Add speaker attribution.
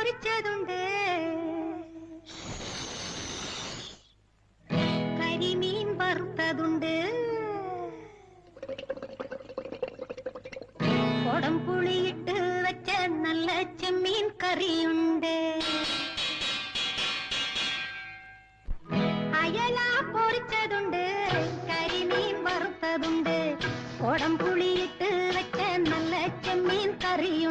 Speaker 1: പൊരിച്ചതുണ്ട്, കരിമീൻ വറുത്തതുണ്ട്, കൊടംപുളിയിട്ട് വെച്ച നല്ല ചെമ്മീൻ കറിയുണ്ട്, അയല പൊരിച്ചതുണ്ട്, കരിമീൻ വറുത്തതുണ്ട്, കൊടംപുളിയിട്ട് വെച്ച നല്ല ചെമ്മീൻ കറിയുണ്ട്.